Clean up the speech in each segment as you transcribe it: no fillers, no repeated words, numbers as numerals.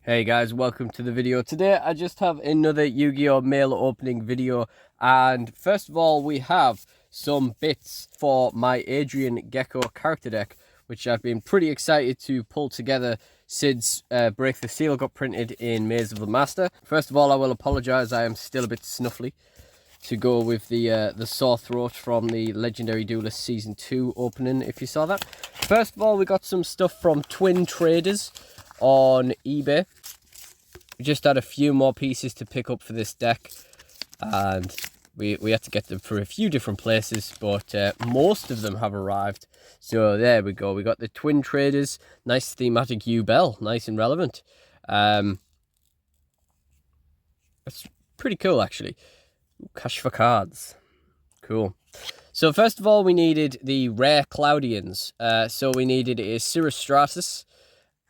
Hey guys, welcome to the video. Today I just have another Yu-Gi-Oh mail opening video, and first of all we have some bits for my Adrian Gecko character deck, which I've been pretty excited to pull together since Break the Seal got printed in Maze of the Master. First of all, I will apologise, I am still a bit snuffly, to go with the sore throat from the Legendary Duelist Season 2 opening, if you saw that. First of all, we got some stuff from Twin Traders on eBay. We just had a few more pieces to pick up for this deck, and we had to get them for a few different places, but most of them have arrived. So there we go. We got the Twin Traders, nice thematic U-Bell, nice and relevant. It's pretty cool actually. Cash for cards, cool. So first of all, we needed the rare Cloudians. So we needed a Cirrus Stratus,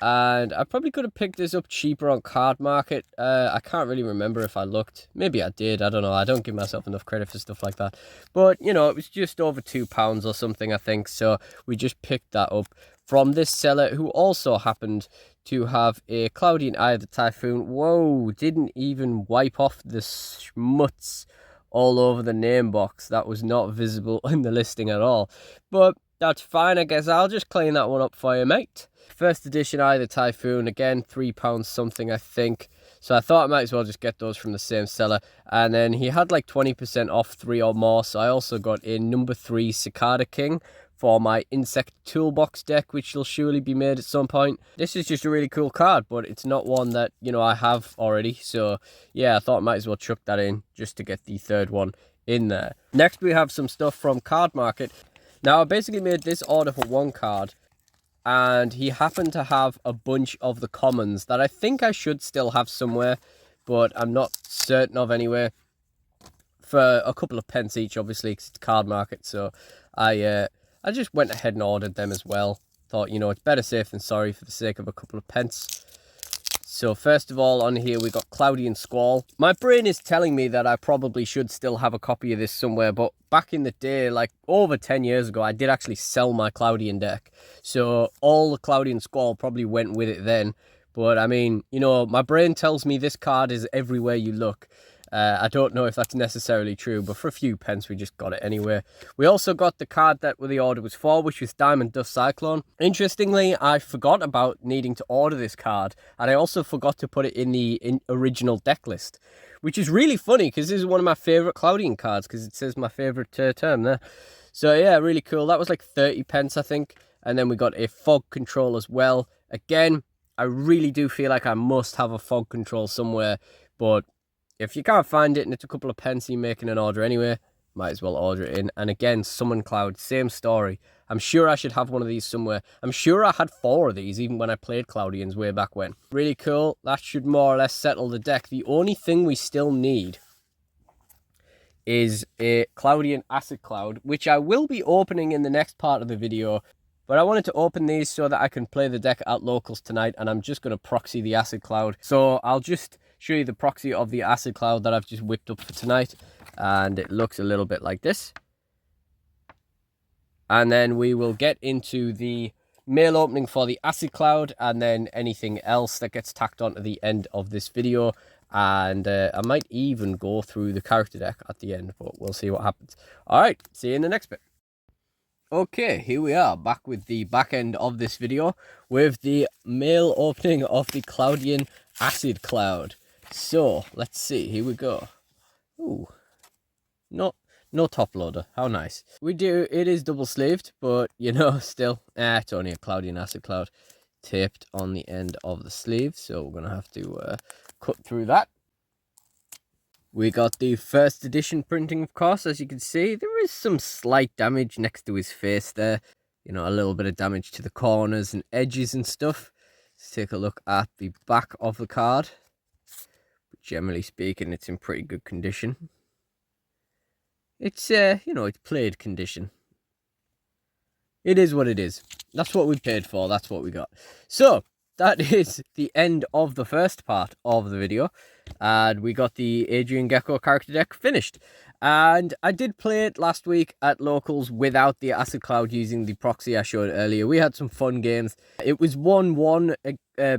and I probably could have picked this up cheaper on Card Market. I can't really remember if I looked. Maybe I did, I don't know. I don't give myself enough credit for stuff like that. But, you know, it was just over £2 or something, I think. So we just picked that up from this seller, who also happened to have a Cloudian Eye of the Typhoon. Whoa, didn't even wipe off the schmutz all over the name box. That was not visible in the listing at all. But that's fine, I guess. I'll just clean that one up for you, mate. First edition Eye of the Typhoon, again, £3 something, I think. So I thought I might as well just get those from the same seller. And then he had like 20% off 3 or more. So I also got a number 3 Cicada King for my Insect Toolbox deck, which will surely be made at some point. This is just a really cool card, but it's not one that, you know, I have already. So yeah, I thought I might as well chuck that in just to get the third one in there. Next, we have some stuff from Card Market. Now, I basically made this order for one card, and he happened to have a bunch of the commons that I think I should still have somewhere, but I'm not certain of anyway, for a couple of pence each, obviously, because it's Card Market. So I just went ahead and ordered them as well. Thought, you know, it's better safe than sorry for the sake of a couple of pence. So first of all, on here we got Cloudian Squall. My brain is telling me that I probably should still have a copy of this somewhere, but back in the day, like over 10 years ago, I did actually sell my Cloudian deck. So all the Cloudian Squall probably went with it then. But I mean, you know, my brain tells me this card is everywhere you look. I don't know if that's necessarily true, but for a few pence, we just got it anyway. We also got the card that the order was for, which was Diamond Dust Cyclone. Interestingly, I forgot about needing to order this card, and I also forgot to put it in the original deck list, which is really funny, because this is one of my favourite Cloudian cards, because it says my favourite term there. So yeah, really cool. That was like 30 pence, I think. And then we got a Fog Control as well. Again, I really do feel like I must have a Fog Control somewhere, but if you can't find it and it's a couple of pence, you're making an order anyway, might as well order it in. And again, Summon Cloud, same story. I'm sure I should have one of these somewhere. I'm sure I had 4 of these even when I played Cloudians way back when. Really cool. That should more or less settle the deck. The only thing we still need is a Cloudian Acid Cloud, which I will be opening in the next part of the video. But I wanted to open these so that I can play the deck at locals tonight, and I'm just going to proxy the Acid Cloud. So I'll just show you the proxy of the Acid Cloud that I've just whipped up for tonight, and it looks a little bit like this. And then we will get into the mail opening for the Acid Cloud, and then anything else that gets tacked on to the end of this video. And I might even go through the character deck at the end, but we'll see what happens. All right, see you in the next bit. Okay, here we are, back with the back end of this video, with the mail opening of the Cloudian Acid Cloud. So, let's see, here we go. Ooh, no top loader, how nice. It is double sleeved, but, you know, still, it's only a Cloudian Acid Cloud taped on the end of the sleeve, so we're going to have to cut through that. We got the first edition printing, of course. As you can see, there is some slight damage next to his face there. You know, a little bit of damage to the corners and edges and stuff. Let's take a look at the back of the card. But generally speaking, it's in pretty good condition. It's, you know, it's played condition. It is what it is. That's what we paid for. That's what we got. So, that is the end of the first part of the video. and we got the Adrian Gecko character deck finished. And I did play it last week at locals without the Acid Cloud using the proxy I showed earlier. We had some fun games. It was 1-1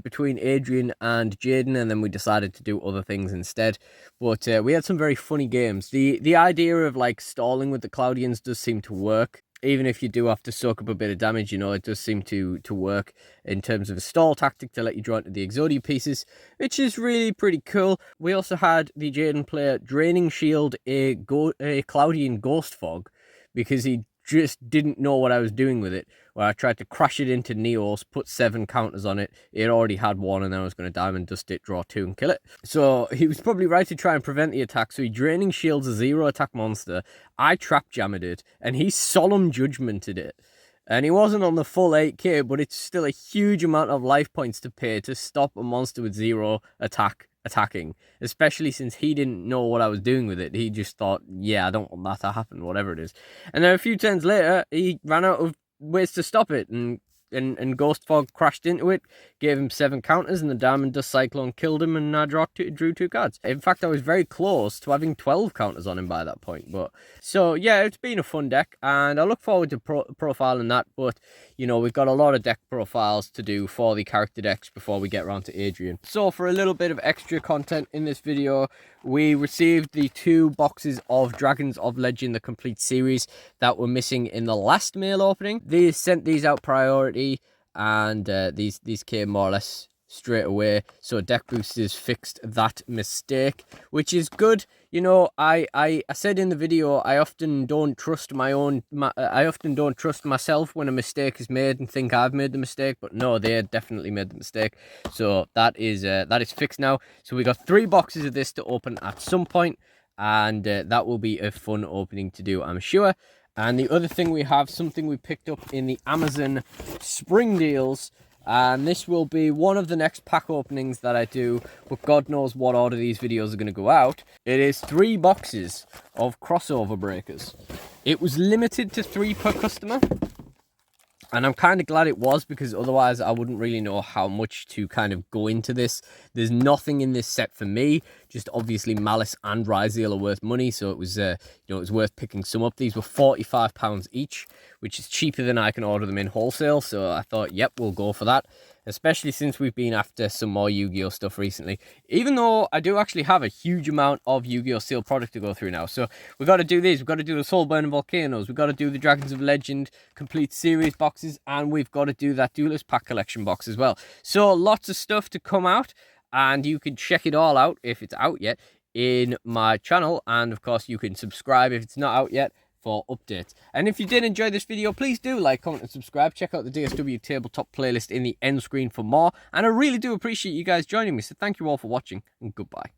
between Adrian and Jaden, and then we decided to do other things instead. But we had some very funny games. The idea of like stalling with the Cloudians does seem to work. Even if you do have to soak up a bit of damage, you know, it does seem to work in terms of a stall tactic to let you draw into the Exodia pieces, which is really pretty cool. We also had the Jaden player Draining Shield a Cloudian Ghost Fog because he just didn't know what I was doing with it. Where I tried to crash it into Neos, put 7 counters on it. It already had 1, and then I was going to Diamond Dust it, draw 2, and kill it. So he was probably right to try and prevent the attack. So he Draining Shields a 0 attack monster. I Trap Jammed it, and he Solemn Judgmented it. And he wasn't on the full 8k, but it's still a huge amount of life points to pay to stop a monster with 0 attacking, especially since he didn't know what I was doing with it. He just thought, yeah, I don't want that to happen, whatever it is. And then a few turns later, he ran out of ways to stop it, and Ghost Fog crashed into it, gave him 7 counters, and the Diamond Dust Cyclone killed him, and I drew 2 cards. In fact, I was very close to having 12 counters on him by that point. But so yeah, it's been a fun deck, and I look forward to profiling that. But you know, we've got a lot of deck profiles to do for the character decks before we get around to Adrian. So for a little bit of extra content in this video, we received the 2 boxes of Dragons of Legend, the complete series, that were missing in the last mail opening. They sent these out priority, and these came more or less straight away. So Deck Boosters fixed that mistake, which is good. You know, I said in the video, I often don't trust myself when a mistake is made and think I've made the mistake, but no, they definitely made the mistake. So that is fixed now. So we got 3 boxes of this to open at some point, and that will be a fun opening to do, I'm sure. And the other thing, we have something we picked up in the Amazon Spring Deals, and this will be one of the next pack openings that I do, but God knows what order these videos are going to go out. It is 3 boxes of Crossover Breakers. It was limited to 3 per customer, and I'm kind of glad it was, because otherwise I wouldn't really know how much to kind of go into this. There's nothing in this set for me. Just obviously Malice and Ryzeal are worth money, so it was it was worth picking some up. These were £45 each, which is cheaper than I can order them in wholesale. So I thought, yep, we'll go for that. Especially since we've been after some more Yu-Gi-Oh stuff recently. Even though I do actually have a huge amount of Yu-Gi-Oh sealed product to go through now. So we've got to do these. We've got to do the Soul Burning Volcanoes. We've got to do the Dragons of Legend complete series boxes. And we've got to do that Duelist Pack collection box as well. So lots of stuff to come out. And you can check it all out, if it's out yet, in my channel. And of course, you can subscribe if it's not out yet for updates. And if you did enjoy this video, please do like, comment, and subscribe. Check out the DSW Tabletop playlist in the end screen for more. And I really do appreciate you guys joining me. So thank you all for watching, and goodbye.